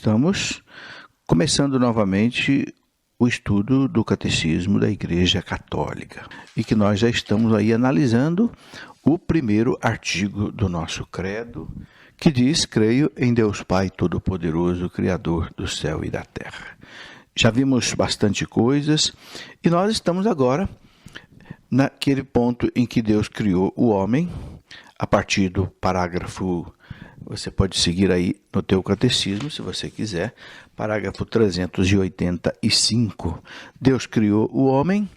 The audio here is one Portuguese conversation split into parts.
Estamos começando novamente o estudo do Catecismo da Igreja Católica e que nós já estamos aí analisando o primeiro artigo do nosso credo, que diz: creio em Deus Pai Todo-Poderoso, Criador do céu e da terra. Já vimos bastante coisas e nós estamos agora naquele ponto em que Deus criou o homem, a partir do parágrafo, você pode seguir aí no teu catecismo, se você quiser, parágrafo 385. Deus criou o homem,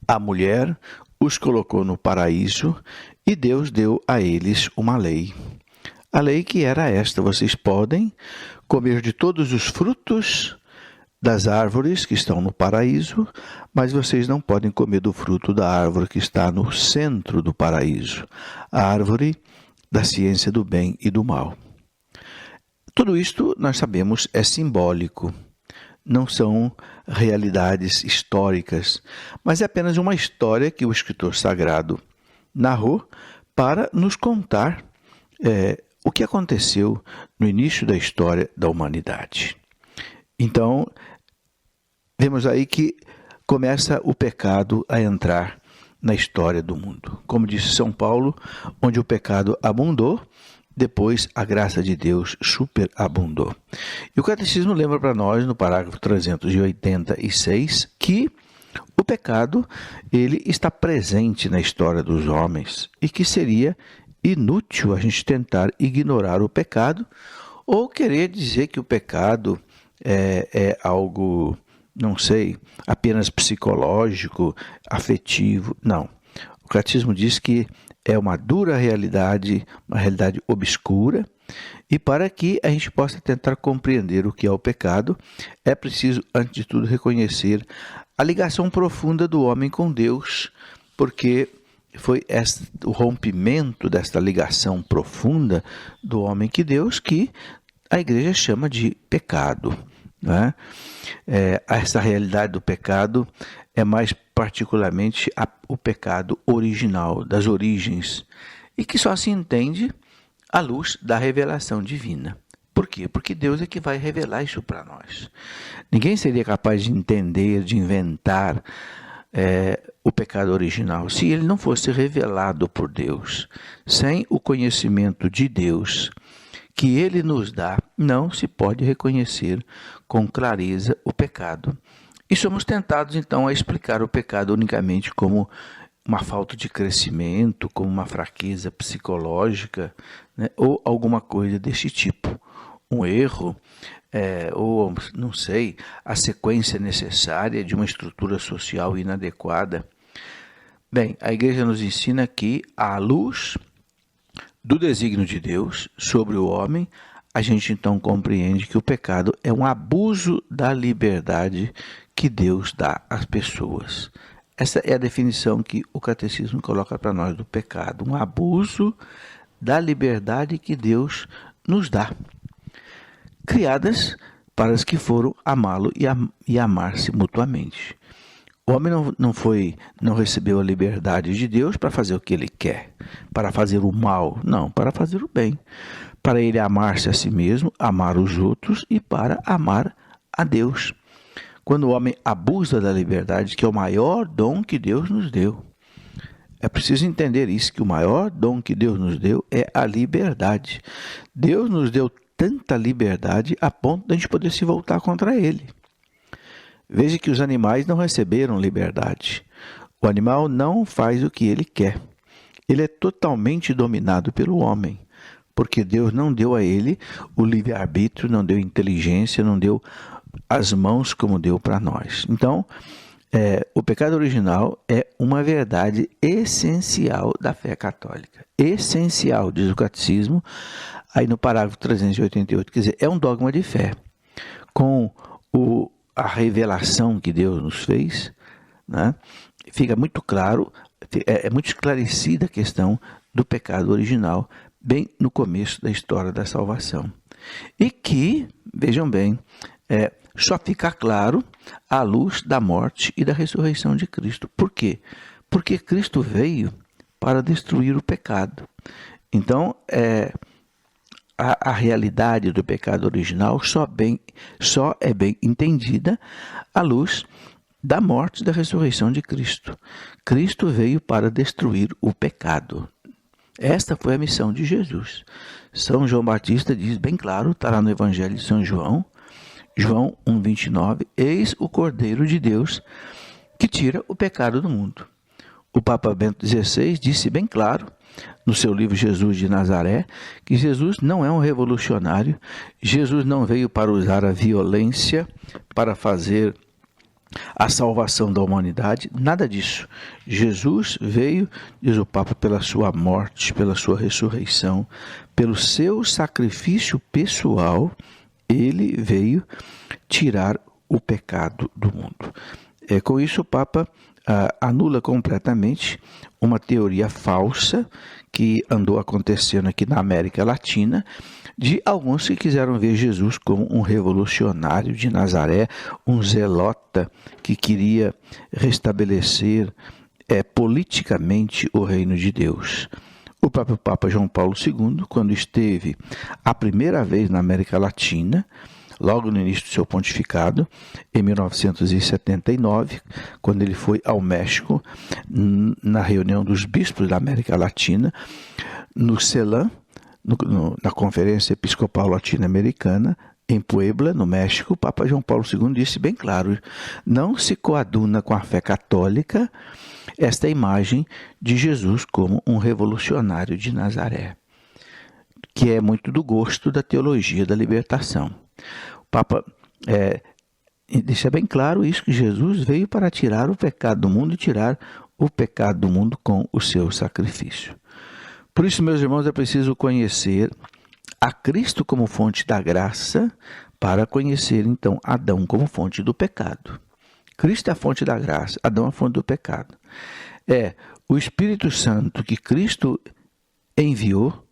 a mulher, os colocou no paraíso e Deus deu a eles uma lei. A lei que era esta: vocês podem comer de todos os frutos das árvores que estão no paraíso, mas vocês não podem comer do fruto da árvore que está no centro do paraíso, a árvore da ciência do bem e do mal. Tudo isto, nós sabemos, é simbólico, não são realidades históricas, mas é apenas uma história que o escritor sagrado narrou para nos contar o que aconteceu no início da história da humanidade. Então, vemos aí que começa o pecado a entrar na história do mundo. Como disse São Paulo, onde o pecado abundou, depois a graça de Deus superabundou. E o Catecismo lembra para nós, no parágrafo 386, que o pecado ele está presente na história dos homens e que seria inútil a gente tentar ignorar o pecado ou querer dizer que o pecado é algo, não sei, apenas psicológico, afetivo. Não. O Catecismo diz que é uma dura realidade, uma realidade obscura, e para que a gente possa tentar compreender o que é o pecado, é preciso, antes de tudo, reconhecer a ligação profunda do homem com Deus, porque foi o rompimento desta ligação profunda do homem com Deus que a Igreja chama de pecado. Né? Essa realidade do pecado é mais particularmente o pecado original, das origens, e que só se entende à luz da revelação divina. Por quê? Porque Deus é que vai revelar isso para nós. Ninguém seria capaz de entender, de inventar o pecado original se ele não fosse revelado por Deus. Sem o conhecimento de Deus que ele nos dá, não se pode reconhecer com clareza o pecado. E somos tentados, então, a explicar o pecado unicamente como uma falta de crescimento, como uma fraqueza psicológica, né, ou alguma coisa desse tipo. Um erro, ou, não sei, a sequência necessária de uma estrutura social inadequada. Bem, a Igreja nos ensina que, à luz do desígnio de Deus sobre o homem, a gente então compreende que o pecado é um abuso da liberdade que Deus dá às pessoas. Essa é a definição que o Catecismo coloca para nós do pecado, um abuso da liberdade que Deus nos dá, criadas para as que foram amá-lo e amar-se mutuamente. O homem não recebeu a liberdade de Deus para fazer o que ele quer, para fazer o mal, não, para fazer o bem, para ele amar-se a si mesmo, amar os outros e para amar a Deus. Quando o homem abusa da liberdade, que é o maior dom que Deus nos deu, é preciso entender isso, que o maior dom que Deus nos deu é a liberdade. Deus nos deu tanta liberdade a ponto de a gente poder se voltar contra ele. Veja que os animais não receberam liberdade. O animal não faz o que ele quer. Ele é totalmente dominado pelo homem, porque Deus não deu a ele o livre-arbítrio, não deu inteligência, não deu as mãos como deu para nós. Então, o pecado original é uma verdade essencial da fé católica. Essencial, diz o Catecismo, aí no parágrafo 388. Quer dizer, é um dogma de fé. Com a revelação que Deus nos fez, né, fica muito claro, é muito esclarecida a questão do pecado original, bem no começo da história da salvação. E que, vejam bem, só fica claro à luz da morte e da ressurreição de Cristo. Por quê? Porque Cristo veio para destruir o pecado. Então, a realidade do pecado original só é bem entendida à luz da morte e da ressurreição de Cristo. Cristo veio para destruir o pecado. Esta foi a missão de Jesus. São João Batista diz bem claro, está lá no Evangelho de São João, João 1,29, eis o Cordeiro de Deus que tira o pecado do mundo. O Papa Bento XVI disse bem claro, no seu livro Jesus de Nazaré, que Jesus não é um revolucionário, Jesus não veio para usar a violência para fazer a salvação da humanidade, nada disso. Jesus veio, diz o Papa, pela sua morte, pela sua ressurreição, pelo seu sacrifício pessoal, ele veio tirar o pecado do mundo. Com isso, o Papa anula completamente uma teoria falsa que andou acontecendo aqui na América Latina, de alguns que quiseram ver Jesus como um revolucionário de Nazaré, um zelota que queria restabelecer politicamente o reino de Deus. O próprio Papa João Paulo II, quando esteve a primeira vez na América Latina, logo no início do seu pontificado, em 1979, quando ele foi ao México, na reunião dos bispos da América Latina, no CELAM, na Conferência Episcopal Latino-Americana, em Puebla, no México, o Papa João Paulo II disse bem claro, não se coaduna com a fé católica esta imagem de Jesus como um revolucionário de Nazaré, que é muito do gosto da teologia da libertação. O Papa deixa bem claro isso, que Jesus veio para tirar o pecado do mundo e tirar o pecado do mundo com o seu sacrifício. Por isso, meus irmãos, é preciso conhecer a Cristo como fonte da graça para conhecer, então, Adão como fonte do pecado. Cristo é a fonte da graça, Adão é a fonte do pecado. É o Espírito Santo que Cristo enviou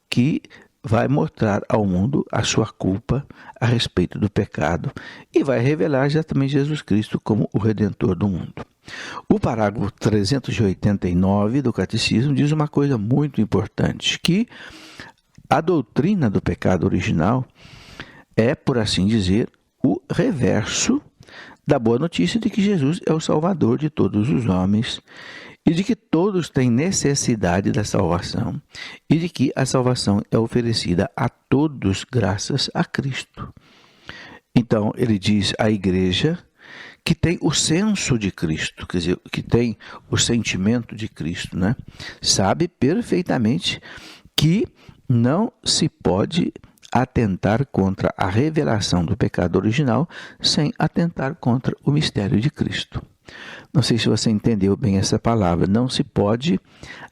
que vai mostrar ao mundo a sua culpa a respeito do pecado e vai revelar exatamente Jesus Cristo como o Redentor do mundo. O parágrafo 389 do Catecismo diz uma coisa muito importante, que a doutrina do pecado original é, por assim dizer, o reverso da boa notícia de que Jesus é o Salvador de todos os homens e de que todos têm necessidade da salvação e de que a salvação é oferecida a todos graças a Cristo. Então, ele diz à igreja que tem o senso de Cristo, quer dizer, que tem o sentimento de Cristo, né? Sabe perfeitamente que não se pode atentar contra a revelação do pecado original sem atentar contra o mistério de Cristo. Não sei se você entendeu bem essa palavra. Não se pode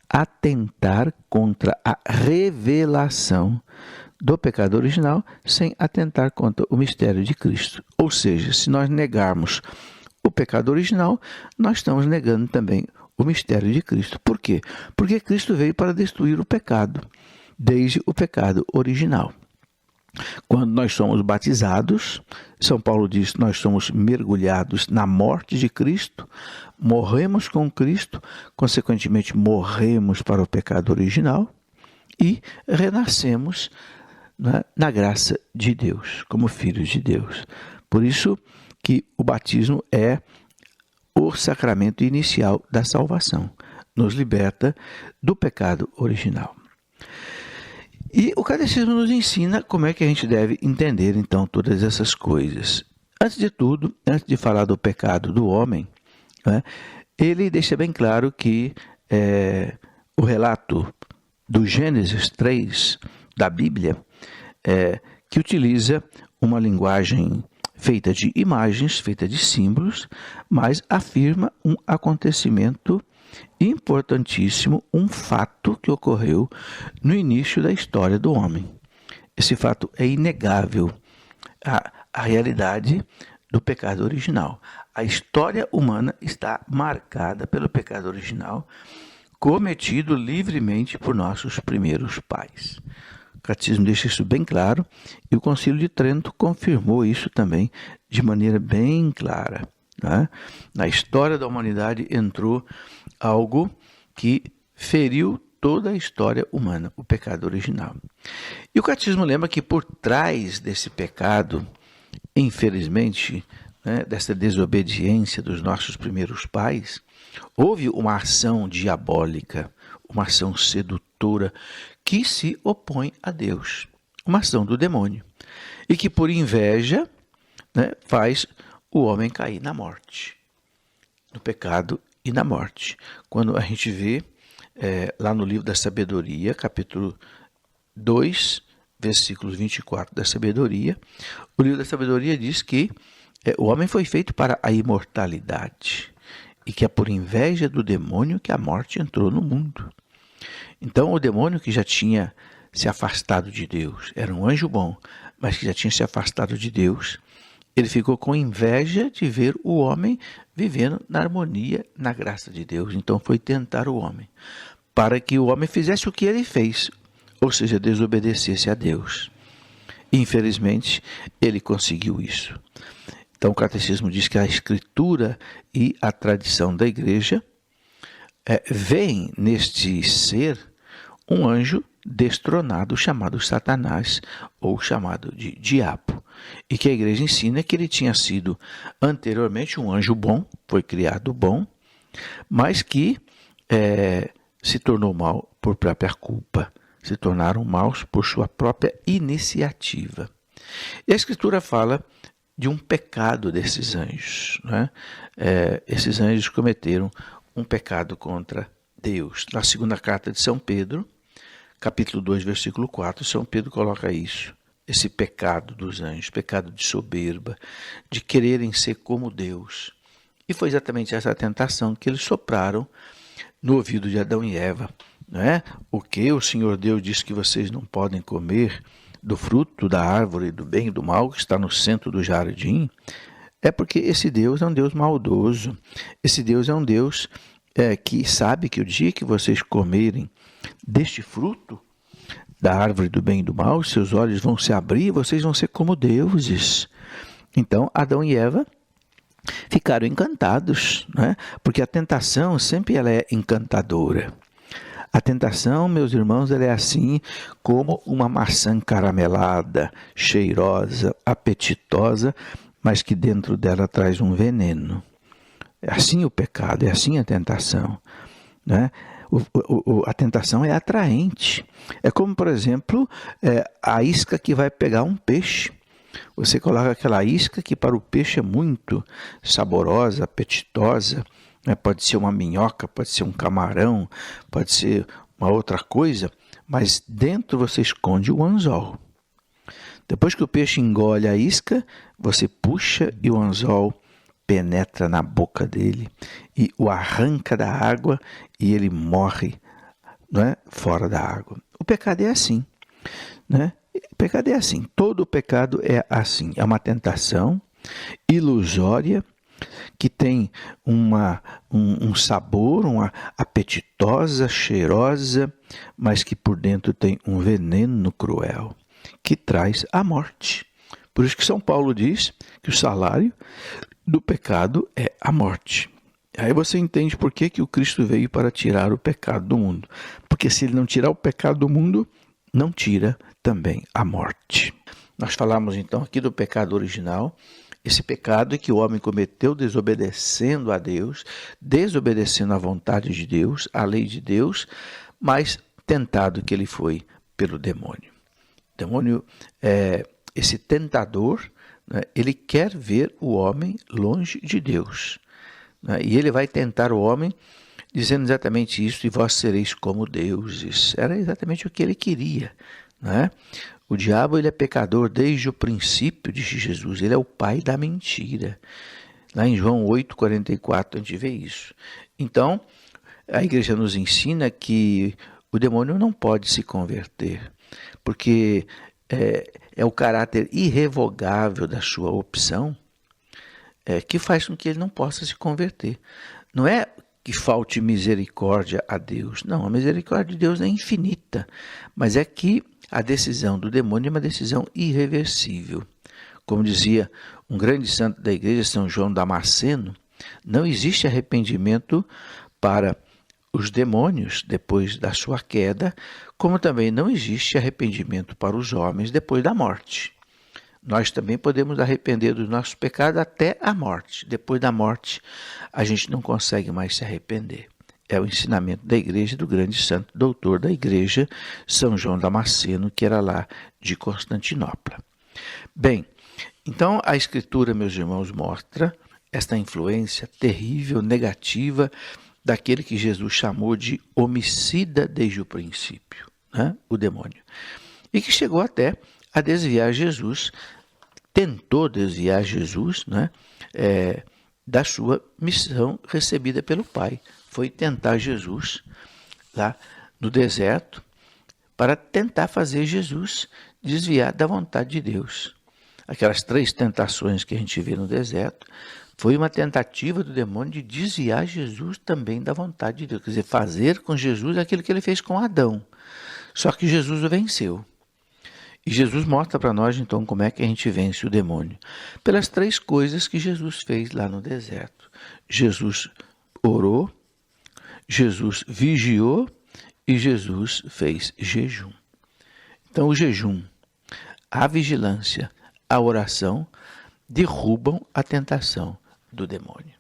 atentar contra a revelação do pecado original sem atentar contra o mistério de Cristo. Ou seja, se nós negarmos o pecado original, nós estamos negando também o mistério de Cristo. Por quê? Porque Cristo veio para destruir o pecado, desde o pecado original. Quando nós somos batizados, São Paulo diz que nós somos mergulhados na morte de Cristo, morremos com Cristo, consequentemente morremos para o pecado original e renascemos na graça de Deus, como filhos de Deus. Por isso que o batismo é o sacramento inicial da salvação, nos liberta do pecado original. E o Catecismo nos ensina como é que a gente deve entender, então, todas essas coisas. Antes de tudo, antes de falar do pecado do homem, ele deixa bem claro que o relato do Gênesis 3, da Bíblia, que utiliza uma linguagem feita de imagens, feita de símbolos, mas afirma um acontecimento importantíssimo, um fato que ocorreu no início da história do homem. Esse fato é inegável, a realidade do pecado original. A história humana está marcada pelo pecado original, cometido livremente por nossos primeiros pais. O Catecismo deixa isso bem claro e o Concílio de Trento confirmou isso também de maneira bem clara. Na história da humanidade entrou algo que feriu toda a história humana, o pecado original. E o catecismo lembra que por trás desse pecado, infelizmente, dessa desobediência dos nossos primeiros pais, houve uma ação diabólica, uma ação sedutora que se opõe a Deus, uma ação do demônio, e que por inveja faz o homem cair na morte, no pecado e na morte. Quando a gente vê lá no livro da Sabedoria, capítulo 2, versículos 24 da Sabedoria, o livro da Sabedoria diz que o homem foi feito para a imortalidade e que é por inveja do demônio que a morte entrou no mundo. Então o demônio que já tinha se afastado de Deus, era um anjo bom, mas que já tinha se afastado de Deus, ele ficou com inveja de ver o homem vivendo na harmonia, na graça de Deus. Então foi tentar o homem, para que o homem fizesse o que ele fez, ou seja, desobedecesse a Deus. Infelizmente, ele conseguiu isso. Então o catecismo diz que a escritura e a tradição da igreja veem neste ser um anjo destronado chamado Satanás, ou chamado de diabo. E que a igreja ensina que ele tinha sido anteriormente um anjo bom, foi criado bom, mas que se tornou mal por própria culpa, se tornaram maus por sua própria iniciativa. E a Escritura fala de um pecado desses anjos. Esses anjos cometeram um pecado contra Deus. Na segunda carta de São Pedro, capítulo 2, versículo 4, São Pedro coloca isso. Esse pecado dos anjos, pecado de soberba, de quererem ser como Deus. E foi exatamente essa tentação que eles sopraram no ouvido de Adão e Eva. O que o Senhor Deus disse que vocês não podem comer do fruto da árvore do bem e do mal que está no centro do jardim, é porque esse Deus é um Deus maldoso. Esse Deus é um Deus que sabe que o dia que vocês comerem deste fruto da árvore do bem e do mal, seus olhos vão se abrir e vocês vão ser como deuses. Então, Adão e Eva ficaram encantados, porque a tentação sempre ela é encantadora. A tentação, meus irmãos, ela é assim como uma maçã caramelada, cheirosa, apetitosa, mas que dentro dela traz um veneno. É assim o pecado, é assim a tentação. A tentação é atraente. É como, por exemplo, a isca que vai pegar um peixe. Você coloca aquela isca que para o peixe é muito saborosa, apetitosa. Pode ser uma minhoca, pode ser um camarão, pode ser uma outra coisa, mas dentro você esconde o anzol. Depois que o peixe engole a isca, você puxa e o anzol penetra na boca dele e o arranca da água e ele morre fora da água. O pecado é assim. O pecado é assim. Todo pecado é assim. É uma tentação ilusória que tem um sabor, uma apetitosa, cheirosa, mas que por dentro tem um veneno cruel, que traz a morte. Por isso que São Paulo diz que o salário do pecado é a morte. Aí você entende por que o Cristo veio para tirar o pecado do mundo. Porque se ele não tirar o pecado do mundo, não tira também a morte. Nós falamos então aqui do pecado original, esse pecado que o homem cometeu desobedecendo a Deus, desobedecendo à vontade de Deus, à lei de Deus, mas tentado que ele foi pelo demônio. O demônio, esse tentador, ele quer ver o homem longe de Deus. E ele vai tentar o homem dizendo exatamente isso, e vós sereis como deuses. Era exatamente o que ele queria. O diabo ele é pecador desde o princípio, disse Jesus. Ele é o pai da mentira. Lá em João 8,44 a gente vê isso. Então, a igreja nos ensina que o demônio não pode se converter, porque é o caráter irrevogável da sua opção que faz com que ele não possa se converter. Não é que falte misericórdia a Deus. Não, a misericórdia de Deus é infinita, mas é que a decisão do demônio é uma decisão irreversível. Como dizia um grande santo da igreja, São João Damasceno, não existe arrependimento para os demônios depois da sua queda, como também não existe arrependimento para os homens depois da morte. Nós também podemos arrepender dos nossos pecados até a morte. Depois da morte, a gente não consegue mais se arrepender. É o ensinamento da igreja, do grande santo doutor da igreja, São João Damasceno, que era lá de Constantinopla. Bem, então a Escritura, meus irmãos, mostra esta influência terrível, negativa, daquele que Jesus chamou de homicida desde o princípio, né? O demônio. E que chegou até a desviar Jesus, tentou desviar Jesus, né? Da sua missão recebida pelo Pai. Foi tentar Jesus lá no deserto para tentar fazer Jesus desviar da vontade de Deus. Aquelas 3 tentações que a gente vê no deserto foi uma tentativa do demônio de desviar Jesus também da vontade de Deus. Quer dizer, fazer com Jesus aquilo que ele fez com Adão. Só que Jesus o venceu. E Jesus mostra para nós, então, como é que a gente vence o demônio. Pelas 3 coisas que Jesus fez lá no deserto. Jesus orou, Jesus vigiou e Jesus fez jejum. Então, o jejum, a vigilância, a oração derrubam a tentação do demônio.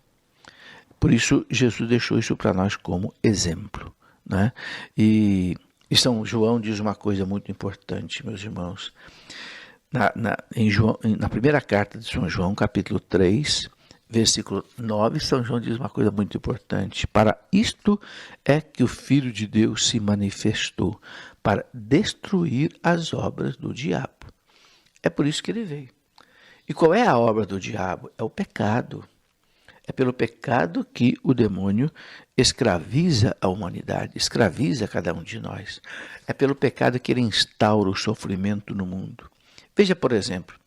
Por isso, Jesus deixou isso para nós como exemplo, né? E São João diz uma coisa muito importante, meus irmãos. Na primeira carta de São João, capítulo 3, versículo 9, São João diz uma coisa muito importante. Para isto é que o Filho de Deus se manifestou, para destruir as obras do diabo. É por isso que ele veio. E qual é a obra do diabo? É o pecado. É pelo pecado que o demônio escraviza a humanidade, escraviza cada um de nós. É pelo pecado que ele instaura o sofrimento no mundo. Veja, por exemplo,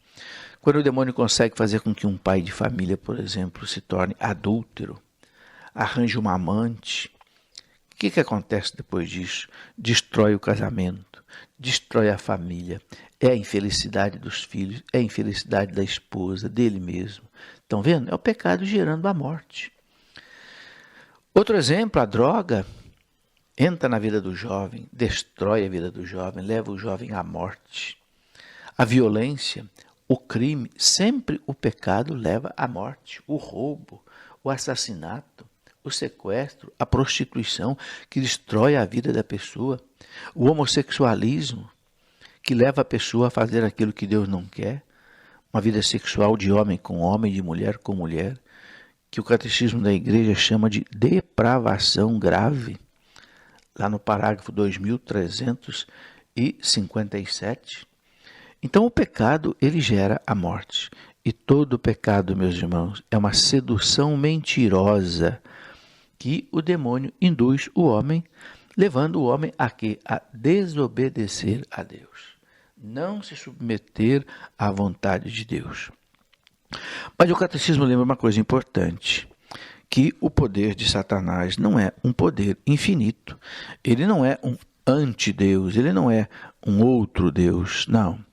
quando o demônio consegue fazer com que um pai de família, por exemplo, se torne adúltero, arranje uma amante, o que acontece depois disso? Destrói o casamento, destrói a família, é a infelicidade dos filhos, é a infelicidade da esposa, dele mesmo. Estão vendo? É o pecado gerando a morte. Outro exemplo, a droga entra na vida do jovem, destrói a vida do jovem, leva o jovem à morte. A violência, o crime, sempre o pecado leva à morte. O roubo, o assassinato, o sequestro, a prostituição, que destrói a vida da pessoa. O homossexualismo, que leva a pessoa a fazer aquilo que Deus não quer. Uma vida sexual de homem com homem, de mulher com mulher, que o catecismo da igreja chama de depravação grave, lá no parágrafo 2357. Então o pecado, ele gera a morte. E todo pecado, meus irmãos, é uma sedução mentirosa que o demônio induz o homem, levando o homem a quê? A desobedecer a Deus. Não se submeter à vontade de Deus. Mas o catecismo lembra uma coisa importante, que o poder de Satanás não é um poder infinito. Ele não é um antideus, ele não é um outro Deus, não.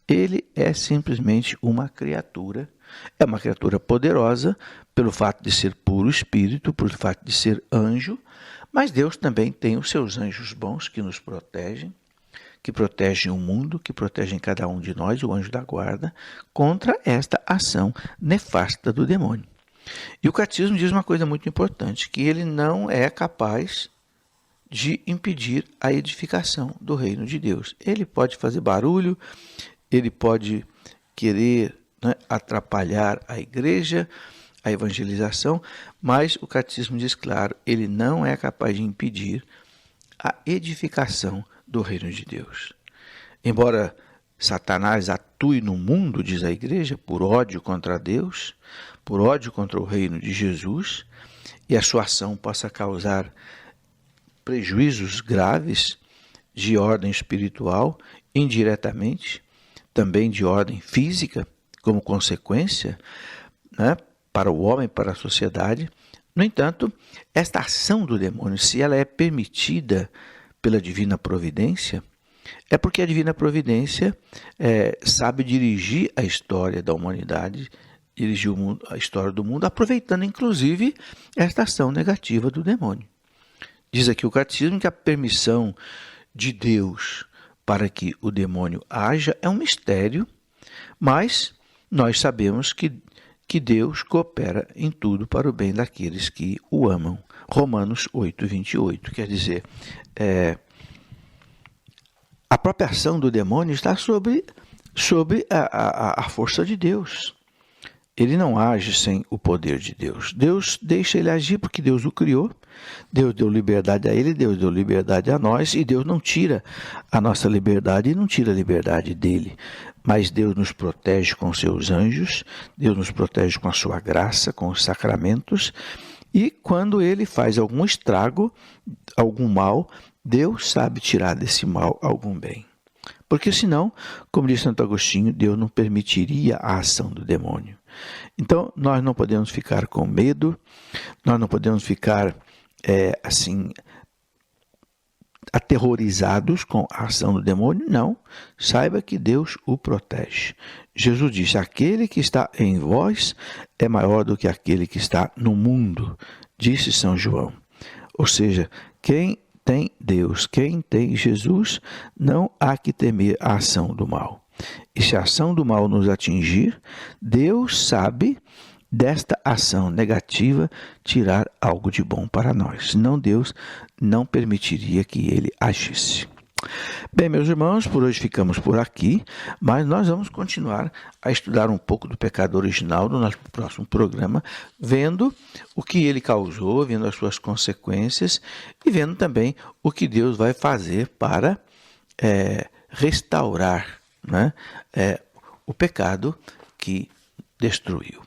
Ele é simplesmente uma criatura. É uma criatura poderosa pelo fato de ser puro espírito, pelo fato de ser anjo, mas Deus também tem os seus anjos bons que nos protegem, que protegem o mundo, que protegem cada um de nós, o anjo da guarda, contra esta ação nefasta do demônio. E o catecismo diz uma coisa muito importante, que ele não é capaz de impedir a edificação do reino de Deus. Ele pode fazer barulho, ele pode querer, né, atrapalhar a igreja, a evangelização, mas o catecismo diz claro, ele não é capaz de impedir a edificação do reino de Deus. Embora Satanás atue no mundo, diz a igreja, por ódio contra Deus, por ódio contra o reino de Jesus, e a sua ação possa causar prejuízos graves de ordem espiritual, indiretamente, também de ordem física, como consequência, né, para o homem, para a sociedade. No entanto, esta ação do demônio, se ela é permitida pela divina providência, é porque a divina providência sabe dirigir a história da humanidade, dirigir o mundo, a história do mundo, aproveitando inclusive esta ação negativa do demônio. Diz aqui o catecismo que a permissão de Deus para que o demônio haja é um mistério, mas nós sabemos que Deus coopera em tudo para o bem daqueles que o amam. Romanos 8, 28, quer dizer, a própria ação do demônio está sobre a força de Deus. Ele não age sem o poder de Deus. Deus deixa ele agir porque Deus o criou. Deus deu liberdade a ele, Deus deu liberdade a nós, e Deus não tira a nossa liberdade e não tira a liberdade dele. Mas Deus nos protege com seus anjos, Deus nos protege com a sua graça, com os sacramentos, e quando ele faz algum estrago, algum mal, Deus sabe tirar desse mal algum bem. Porque senão, como diz Santo Agostinho, Deus não permitiria a ação do demônio. Então, nós não podemos ficar com medo, nós não podemos ficar aterrorizados com a ação do demônio, não. Saiba que Deus o protege. Jesus disse, aquele que está em vós é maior do que aquele que está no mundo, disse São João. Ou seja, quem tem Deus, quem tem Jesus, não há que temer a ação do mal. E se a ação do mal nos atingir, Deus sabe desta ação negativa tirar algo de bom para nós. Senão Deus não permitiria que ele agisse. Bem, meus irmãos, por hoje ficamos por aqui, mas nós vamos continuar a estudar um pouco do pecado original no nosso próximo programa, vendo o que ele causou, vendo as suas consequências e vendo também o que Deus vai fazer para restaurar, né, o pecado que destruiu.